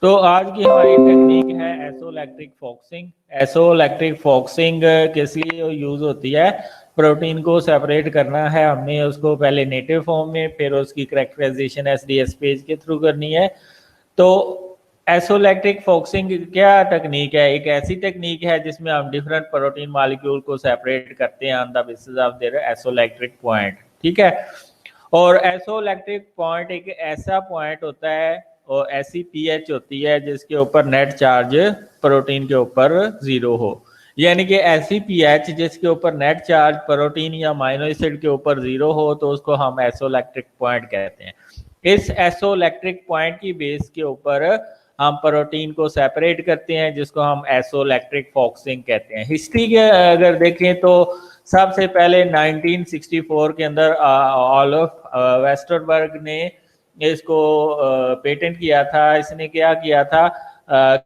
तो आज की हमारी टेक्निक है एसोलैक्ट्रिक फोक्सिंग। एसोलैक्ट्रिक फोक्सिंग किस लिए यूज होती है? प्रोटीन को सेपरेट करना है हमने, उसको पहले नेटिव फॉर्म में, फिर उसकी करेक्टराइजेशन एसडीएस पेज के थ्रू करनी है। तो एसोलैक्ट्रिक फोक्सिंग क्या टेक्निक है? एक ऐसी टेक्निक है जिसमें हम डिफरेंट प्रोटीन मॉलिक्यूल को सेपरेट करते हैं on the basis of their isoelectric point. ठीक है। और एसोलैक्ट्रिक पॉइंट एक ऐसा पॉइंट होता है और ऐसी पीएच होती है जिसके ऊपर नेट चार्ज प्रोटीन के ऊपर 0 हो, यानी कि ऐसी पीएच जिसके ऊपर नेट चार्ज प्रोटीन या अमीनो एसिड के ऊपर 0 हो, तो उसको हम एसोलैक्ट्रिक पॉइंट कहते हैं। इस एसोलैक्ट्रिक पॉइंट की बेस के ऊपर हम प्रोटीन को सेपरेट करते हैं, जिसको हम एसोलैक्ट्रिक फोक्सिंग कहते हैं। हिस्ट्री के अगर देखें तो सबसे पहले 1964 के अंदर ऑलिफ वेस्टरबर्ग ने इसको पेटेंट किया था। इसने क्या किया था,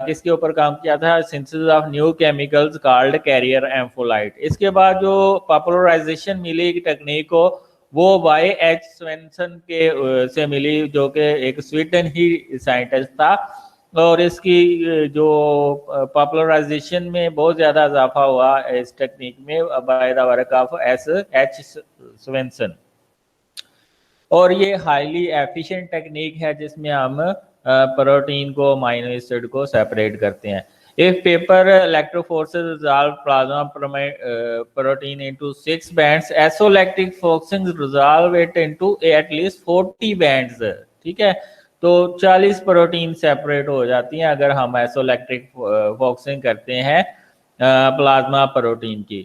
किसके ऊपर काम किया था? Synthesis of new chemicals called carrier ampholyte. इसके बाद जो पॉपुलराइजेशन मिली टेक्निक को, वो बाय एच स्वेंसन के से मिली, जो कि एक स्वीडन ही साइंटिस्ट था। और इसकी जो पॉपुलराइजेशन में बहुत ज़्यादा इजाफा हुआ इस टेक्निक में by the work of H Svensson. और ये हाईली एफिशिएंट टेक्निक है जिसमें हम प्रोटीन को अमीनो एसिड को सेपरेट करते हैं। If paper electrophorese resolve plasma protein into 6 bands, isoelectric focusing resolve it into at least 40 bands। ठीक है, तो 40 प्रोटीन सेपरेट हो जाती हैं अगर हम एसोलैक्ट्रिक फोक्सिंग करते हैं प्लाज्मा प्रोटीन की।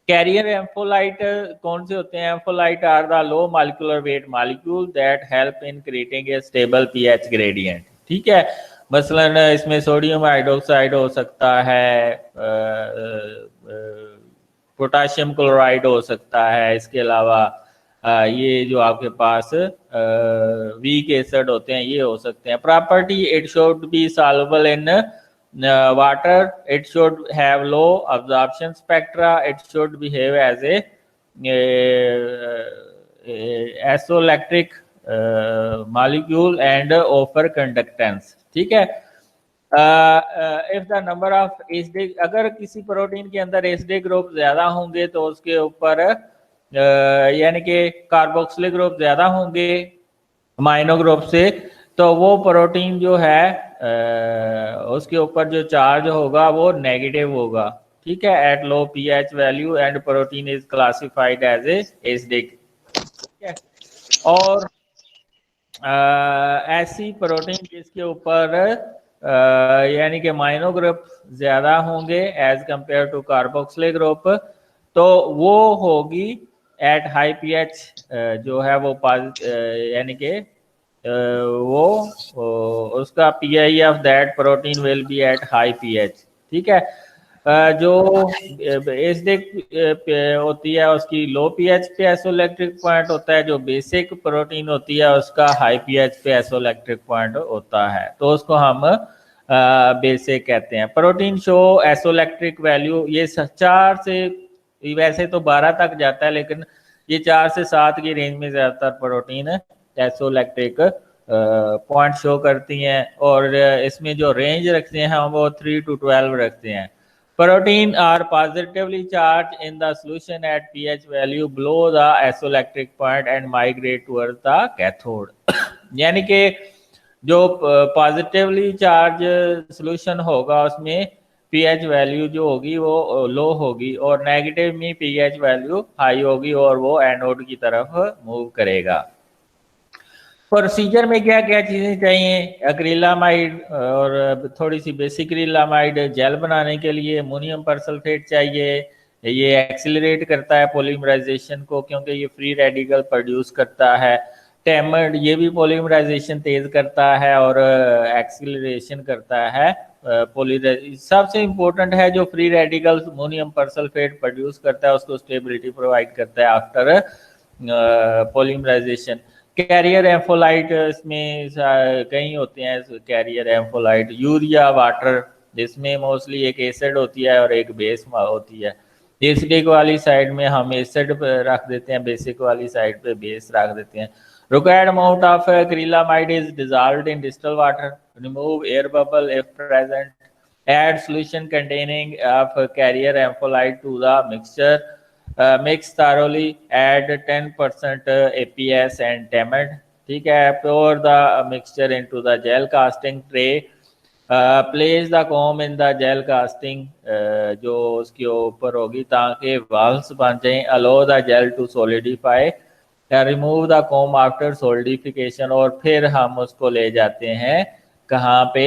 कैरियर एम्फोलाइट कौन से होते हैं? Ampholyte are the low molecular weight molecule that help in creating a stable pH gradient. ठीक है, मसलन इसमें सोडियम हाइड्रोक्साइड हो सकता है, पोटाशियम क्लोराइड हो सकता है, इसके अलावा ये जो आपके पास वीक एसिड होते हैं ये हो सकते हैं। Property, it should be soluble in water, it should have low absorption spectra, it should behave as a एसोलैक्ट्रिक molecule and offer conductance। ठीक है। If the number of SD, अगर किसी प्रोटीन के अंदर एसडी ग्रुप ज्यादा होंगे तो उसके ऊपर यानी कि कार्बोक्सिलिक ग्रुप ज्यादा होंगे अमीनो ग्रुप से, तो वो प्रोटीन जो है उसके ऊपर जो चार्ज होगा वो नेगेटिव होगा। ठीक है, at low pH value and protein is classified as acidic. ठीक है। और ऐसी प्रोटीन जिसके ऊपर यानी कि अमीनो ग्रुप ज्यादा होंगे as compare to carboxylic group, तो वो होगी एट हाई पीएच जो है वो यानी कि वो उसका pi of that protein will be at high pH. ठीक है। जो एसिडिक होती है उसकी लो पीएच पे एसोलैक्ट्रिक पॉइंट होता है, जो बेसिक प्रोटीन होती है उसका हाई पीएच पे एसोलैक्ट्रिक पॉइंट होता है, तो उसको हम बेसिक कहते हैं। प्रोटीन शो एसोलैक्ट्रिक वैल्यू, ये 4 से वैसे तो 12 तक जाता है, लेकिन ये 4 से 7 की रेंज में ज्यादातर प्रोटीन एसोलैक्ट्रिक पॉइंट शो करती हैं। और इसमें जो रेंज रखते हैं हम वो 3 to 12 रखते हैं। Protein are positively charge in the solution at pH value below the isoelectric point and migrate towards the cathode. यानी कि जो पॉजिटिवली चार्ज सोल्यूशन होगा उसमें पीएच वैल्यू जो होगी वो लो होगी, और नेगेटिव में पीएच वैल्यू हाई होगी और वो एनोड की तरफ मूव करेगा। प्रोसीजर में क्या क्या चीजें चाहिए? एक्रिलामाइड और थोड़ी सी बेसिक एक्रिलामाइड जेल बनाने के लिए अमोनियम परसल्फेट चाहिए। ये एक्सीलरेट करता है पॉलीमराइजेशन को, क्योंकि ये फ्री रेडिकल प्रोड्यूस करता है। टेमर्ड ये भी पॉलीमराइजेशन तेज करता है और एक्सीलरेशन करता है। सबसे इम्पोर्टेंट है जो फ्री रेडिकल अमोनियम परसल्फेट प्रोड्यूस करता है, उसको स्टेबिलिटी प्रोवाइड करता है आफ्टर पॉलीमराइजेशन। कैरियर एम्फोलाइट इसमें कई होते हैं कैरियर एम्फोलाइट। यूरिया वाटर, जिसमें मोस्टली एक एसिड होती है और एक बेस होती है। एसिडिक वाली साइड में हम एसिड रख देते हैं, बेसिक वाली साइड पे बेस रख देते हैं। Required amount of acrylamide is dissolved in distilled water. Remove air bubble if present. Add solution containing of carrier ampholyte to the mixture. Mix thoroughly. Add 10% APS and tamid. ठीक है, pour the mixture into the gel casting tray. Place the comb in the gel casting, जो उसके ऊपर होगी ताकि walls बन जाए। Allow the gel to solidify, remove the comb after solidification, और फिर हम उसको ले जाते हैं कहाँ पे,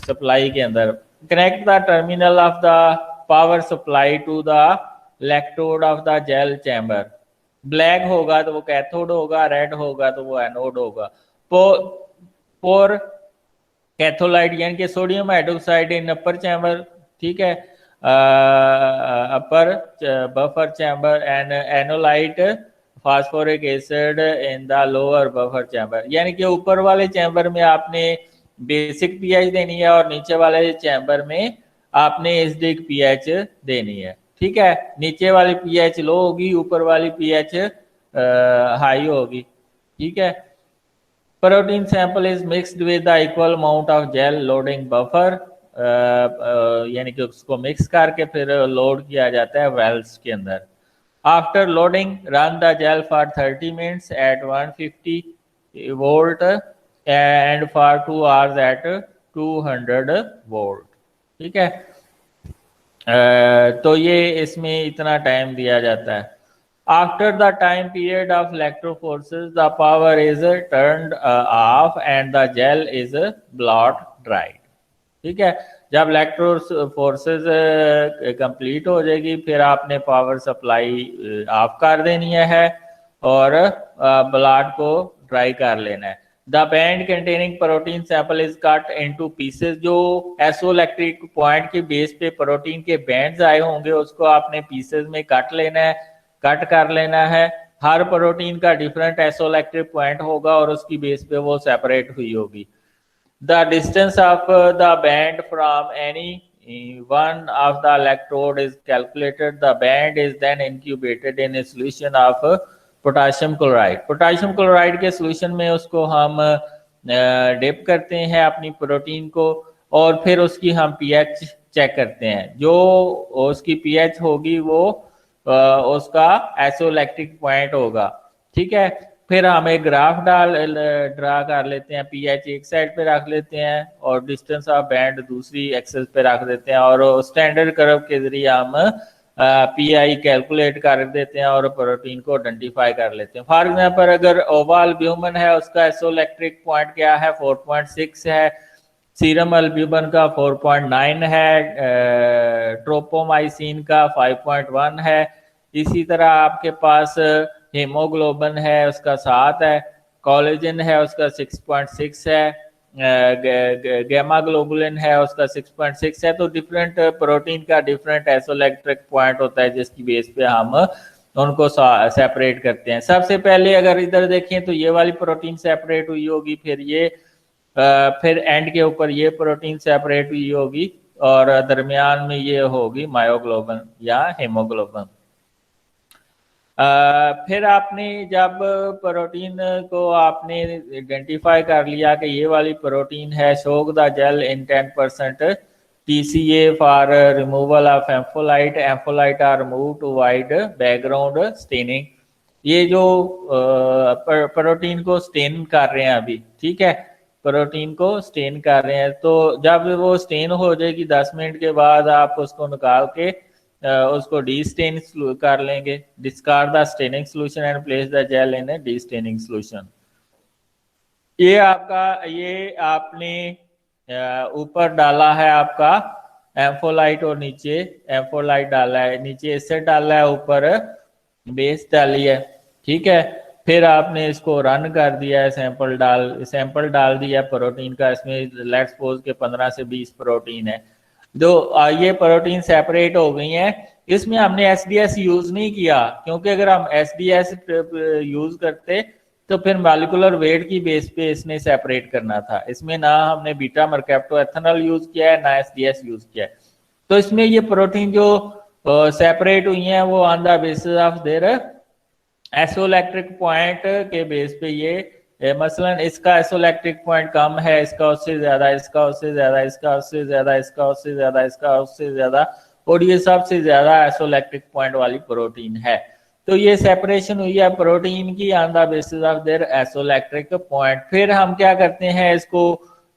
सप्लाई के अंदर। Connect the terminal of the power supply to the electrode of the gel chamber. Black होगा तो वो कैथोड होगा, रेड होगा तो वो एनोड होगा। पोर कैथोलाइट यानी कि sodium hydroxide in upper chamber, ठीक है, upper buffer chamber, and anolyte phosphoric acid in the lower buffer chamber. यानी कि ऊपर वाले चैम्बर में आपने बेसिक पीएच देनी है और नीचे वाले चैम्बर में आपने एसिडिक पीएच देनी है। ठीक है, नीचे वाली पीएच लो होगी, ऊपर वाली पीएच हाई होगी। ठीक है, protein sample is mixed with the equal amount of gel loading buffer, यानी कि उसको मिक्स करके फिर लोड किया जाता है वेल्स के अंदर। After loading run the gel for 30 minutes at 150 volt and for 2 hours at 200 volt. ठीक है, तो ये इसमें इतना टाइम दिया जाता है। After the time period of electroforces, the power is turned off and the gel is blot dried. ठीक है, जब इलेक्ट्रो फोर्सेज कंप्लीट हो जाएगी फिर आपने पावर सप्लाई ऑफ कर देनी है और ब्लॉट को ड्राई कर लेना है। The band containing protein sample is cut into pieces. जो एसोइलेक्ट्रिक पॉइंट के बेस पे प्रोटीन के बैंड्स आए होंगे उसको आपने पीसेस में कट लेना है, कट कर लेना है। हर प्रोटीन का डिफरेंट एसोइलेक्ट्रिक पॉइंट होगा और उसकी बेस पे वो सेपरेट हुई होगी। The distance of the banned from any one of the electrode is calculated. The band is then incubated in a solution of potassium chloride. Potassium chloride के solution में उसको हम डिप करते हैं अपनी प्रोटीन को और फिर उसकी हम पीएच चेक करते हैं। जो उसकी पीएच होगी वो उसका एसोइलेक्ट्रिक पॉइंट होगा। ठीक है, फिर हम एक ग्राफ ड्रा कर लेते हैं। पीएच एक साइड पे रख लेते हैं और डिस्टेंस ऑफ बैंड दूसरी एक्सेस पे रख देते हैं और स्टैंडर्ड कर्व के जरिए हम पीआई कैलकुलेट कर देते हैं और प्रोटीन को आइडेंटिफाई कर लेते हैं। फॉर एग्जांपल अगर ओवा एल्ब्यूमिन है उसका एसोइलेक्ट्रिक पॉइंट क्या है, 4.6 है। सीरम एल्ब्यूमिन का 4.9 है। ट्रोपोमाइसिन का 5.1 है। इसी तरह आपके पास हीमोग्लोबिन है उसका 7 है। कोलेजन है उसका 6.6 है। गैमा ग्लोबुलिन है उसका 6.6 है। तो डिफरेंट प्रोटीन का डिफरेंट एसोइलेक्ट्रिक पॉइंट होता है जिसकी बेस पे हम उनको सेपरेट करते हैं। सबसे पहले अगर इधर देखें तो ये वाली प्रोटीन सेपरेट हुई होगी, फिर एंड के ऊपर ये प्रोटीन सेपरेट हुई होगी और दरमियान में ये होगी मायोग्लोबिन या हीमोग्लोबिन। फिर आपने जब प्रोटीन को आपने आइडेंटिफाई कर लिया कि ये वाली प्रोटीन है, soak the gel in 10% TCA for removal of ampholyte. Ampholyte are remove to avoid background staining. ये जो प्रोटीन को स्टेन कर रहे हैं अभी, ठीक है, प्रोटीन को स्टेन कर रहे हैं। तो जब वो स्टेन हो जाएगी 10 मिनट के बाद आप उसको निकाल के उसको डीस्टेन कर लेंगे। Discard the staining solution and place the gel in a destaining solution. ये आपने ऊपर डाला है आपका एम्फोलाइट और नीचे एम्फोलाइट डाला है, नीचे एसिड डाला है, ऊपर बेस डाली है। ठीक है, फिर आपने इसको रन कर दिया है, सैंपल डाल दिया प्रोटीन का। इसमें लेट्स सपोज के 15 से 20 प्रोटीन है। जो ये प्रोटीन सेपरेट हो गई हैं। इसमें हमने एसडीएस यूज नहीं किया क्योंकि अगर हम एसडीएस यूज करते तो फिर मॉलिक्यूलर वेट की बेस पे इसने सेपरेट करना था। इसमें ना हमने बीटा मरकैप्टो एथेनॉल यूज किया है ना एसडीएस यूज किया है। तो इसमें ये प्रोटीन जो सेपरेट हुई हैं वो on the basis of their isoelectric point के बेस पे ये मसलन इसका एसोलैक्ट्रिक पॉइंट कम है, इसका उससे ज्यादा, इसका उससे ज्यादा, इसका उससे ज्यादा, इसका उससे ज्यादा, इसका उससे ज्यादा, और ये सबसे ज्यादा एसोलैक्ट्रिक पॉइंट वाली प्रोटीन है। तो ये सेपरेशन हुई है प्रोटीन की on the basis of their isoelectric point. फिर हम क्या करते हैं, इसको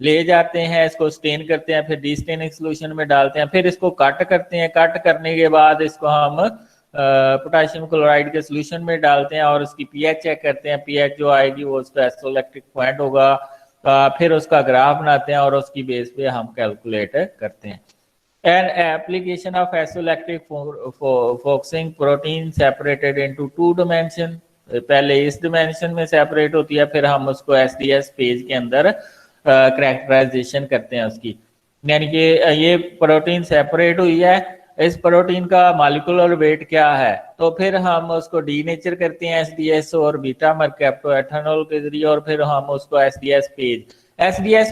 ले जाते हैं, इसको स्टेन करते हैं, फिर डीस्टेनिंग सोल्यूशन में डालते हैं, फिर इसको कट करते हैं, कट करने के बाद इसको हम पोटेशियम क्लोराइड के सोल्यूशन में डालते हैं और उसकी पीएच चेक करते हैं। पीएच जो आएगी वो उसका एसोलैक्ट्रिक पॉइंट होगा। फिर उसका ग्राफ बनाते हैं और उसकी बेस पे हम कैलकुलेट करते हैं। An application of isoelectric focusing protein separated into two dimension, पहले इस डिमेंशन में सेपरेट होती है, फिर हम उसको एसडीएस पेज के अंदर कैरेक्टराइजेशन करते हैं उसकी। यानी कि ये प्रोटीन सेपरेट हुई है, इस प्रोटीन का मॉलिक्यूलर वेट क्या है, तो फिर हम उसको डीनेचर करते हैं एसडीएस और बीटा मरकैप्टोएथेनॉल के जरिए, और फिर हम उसको एसडीएस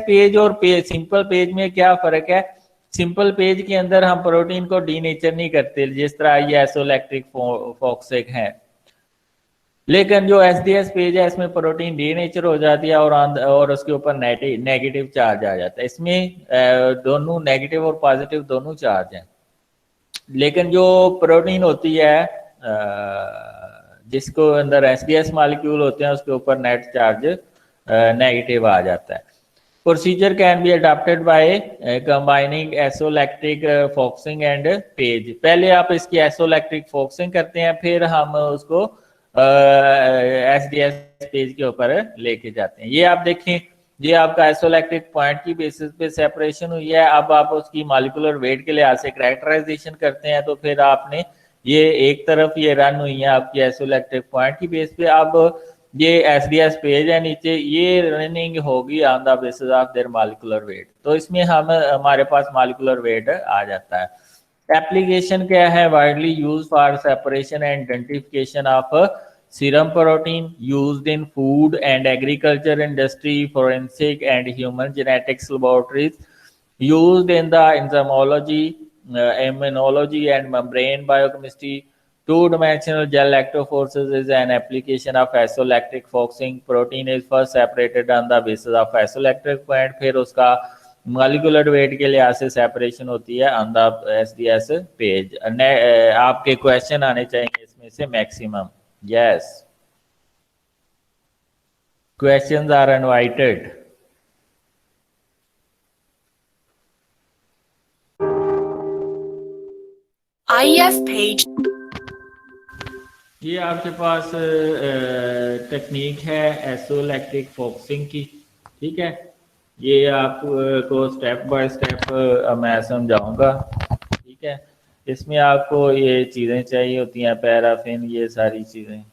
पेज और सिंपल पेज में क्या फर्क है। सिंपल पेज के अंदर हम प्रोटीन को डीनेचर नहीं करते जिस तरह ये एसोलैक्ट्रिक फॉक्सिक है, लेकिन जो एसडीएस पेज है इसमें प्रोटीन डीनेचर हो जाती है और उसके ऊपर नेगेटिव चार्ज आ जाता है। इसमें दोनों नेगेटिव और पॉजिटिव दोनों चार्ज हैं, लेकिन जो प्रोटीन होती है जिसको अंदर एसडीएस मॉलिक्यूल होते हैं उसके ऊपर नेट चार्ज नेगेटिव आ जाता है। Procedure can be adopted by combining isoelectric focusing and PAGE. पहले आप इसकी एसोलैक्ट्रिक फोकसिंग करते हैं, फिर हम उसको एसडीएस पेज के ऊपर लेके जाते हैं। ये आप देखें, ये आपका एसोलैक्ट्रिक पॉइंट की बेसिस पे सेपरेशन हुई है। अब आप उसकी मॉलिक्यूलर वेट के लिहाज से कैरेक्टराइजेशन करते हैं, तो फिर आपने ये एक तरफ ये रन हुई है आपकी एसोलैक्ट्रिक पॉइंट की बेस पे। अब ये एसडीएस पेज है नीचे, ये रनिंग होगी on the basis of there molecular weight. तो इसमें हम हमारे पास मॉलिक्यूलर वेट आ जाता है। एप्लीकेशन क्या है, widely use for separation and identification of serum protein, used in food and agriculture industry, forensic and human genetics laboratories, used in the enzymology, immunology and membrane biochemistry. Two-dimensional gel electrophorese is an application of isoelectric focusing. Protein is first separated on the basis of isoelectric point, फिर उसका molecular weight के लिहाज से separation होती है on the SDS page. आपके question आने चाहिए इसमें से maximum. Yes. Questions are invited. IF page. ये आपके पास टेक्निक है एसोलैक्ट्रिक फोकसिंग की, ठीक है। ये आपको स्टेप बाय स्टेप मैं समझाऊंगा, ठीक है। इसमें आपको ये चीज़ें चाहिए होती हैं, पैराफिन, ये सारी चीज़ें।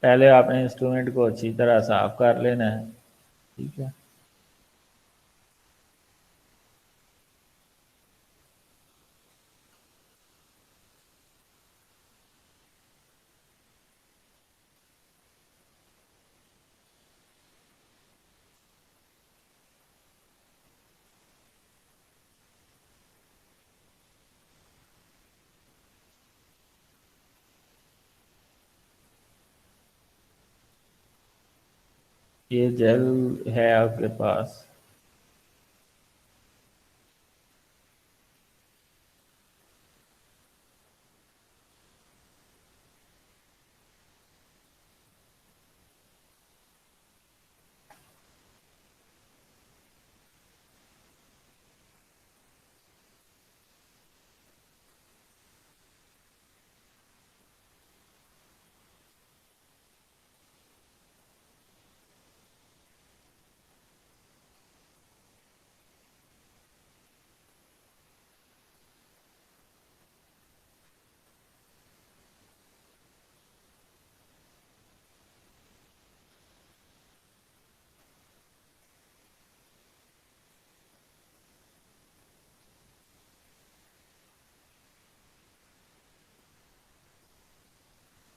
पहले आपने इंस्ट्रूमेंट को अच्छी तरह साफ कर लेना है, ठीक है। ये जेल है आपके पास,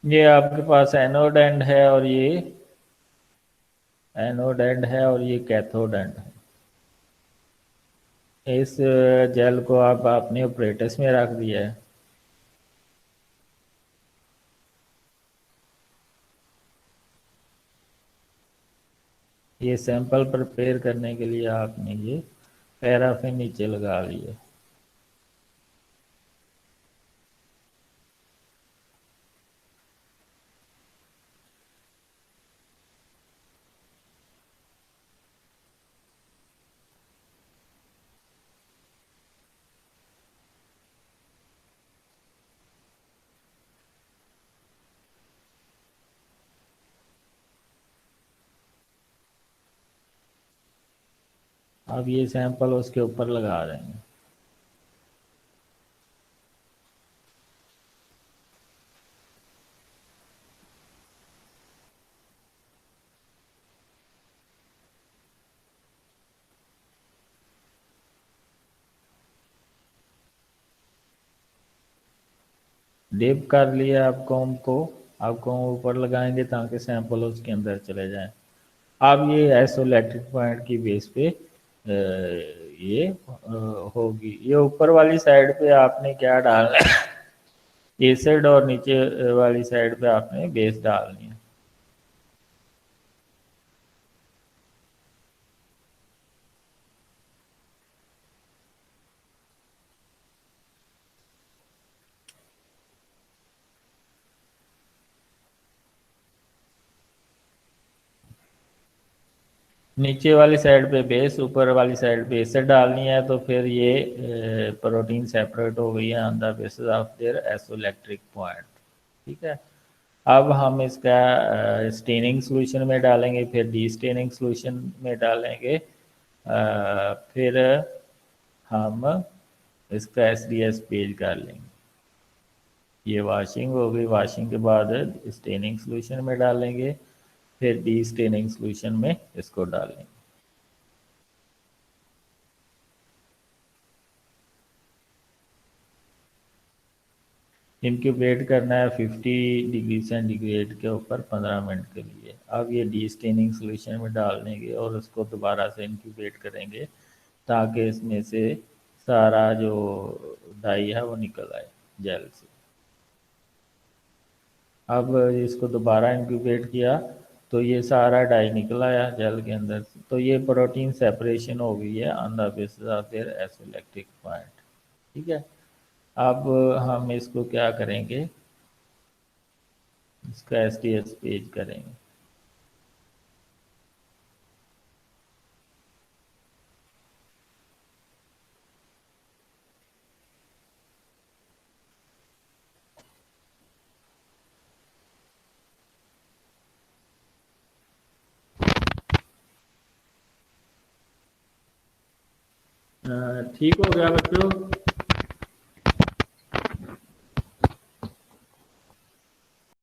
ये आपके पास एनोड एंड है और ये एनोड एंड है और ये कैथोड एंड है। इस जेल को आप अपने ऑपरेटर्स में रख दिया है। ये सैंपल प्रिपेयर करने के लिए आपने ये पैराफिन नीचे लगा लिया। अब ये सैंपल उसके ऊपर लगा देंगे। डिप कर लिया आप कॉम को, आप कॉम ऊपर लगाएंगे ताकि सैंपल उसके अंदर चले जाए। अब ये आइसोइलेक्ट्रिक पॉइंट की बेस पे ये होगी। ये ऊपर वाली साइड पे आपने क्या डालना है, एसिड, और नीचे वाली साइड पे आपने बेस डालनी है। नीचे वाली साइड पे बेस, ऊपर वाली साइड पे एसिड डालनी है, तो फिर ये प्रोटीन सेपरेट हो गई है on the basis of there isoelectric point. ठीक है। अब हम इसका स्टेनिंग सोल्यूशन में डालेंगे, फिर डी स्टेनिंग सोल्यूशन में डालेंगे, फिर हम इसका एसडीएस पेज कर लेंगे। ये वाशिंग हो गई, वाशिंग के बाद स्टेनिंग सोल्यूशन में डालेंगे, फिर डी स्टेनिंग सोल्यूशन में इसको डालेंगे। इनक्यूबेट करना है 50 डिग्री सेंटीग्रेड के ऊपर 15 मिनट के लिए। अब ये डी स्टेनिंग सोल्यूशन में डाल देंगे और उसको दोबारा से इनक्यूबेट करेंगे ताकि इसमें से सारा जो डाई है वो निकल आए जेल से। अब इसको दोबारा इंक्यूबेट किया तो ये सारा डाई निकल आया जेल के अंदर से। तो ये प्रोटीन सेपरेशन हो गई है on the basis of there isoelectric point. ठीक है। अब हम इसको क्या करेंगे, इसका एसडीएस पेज करेंगे। ठीक हो गया बच्चों।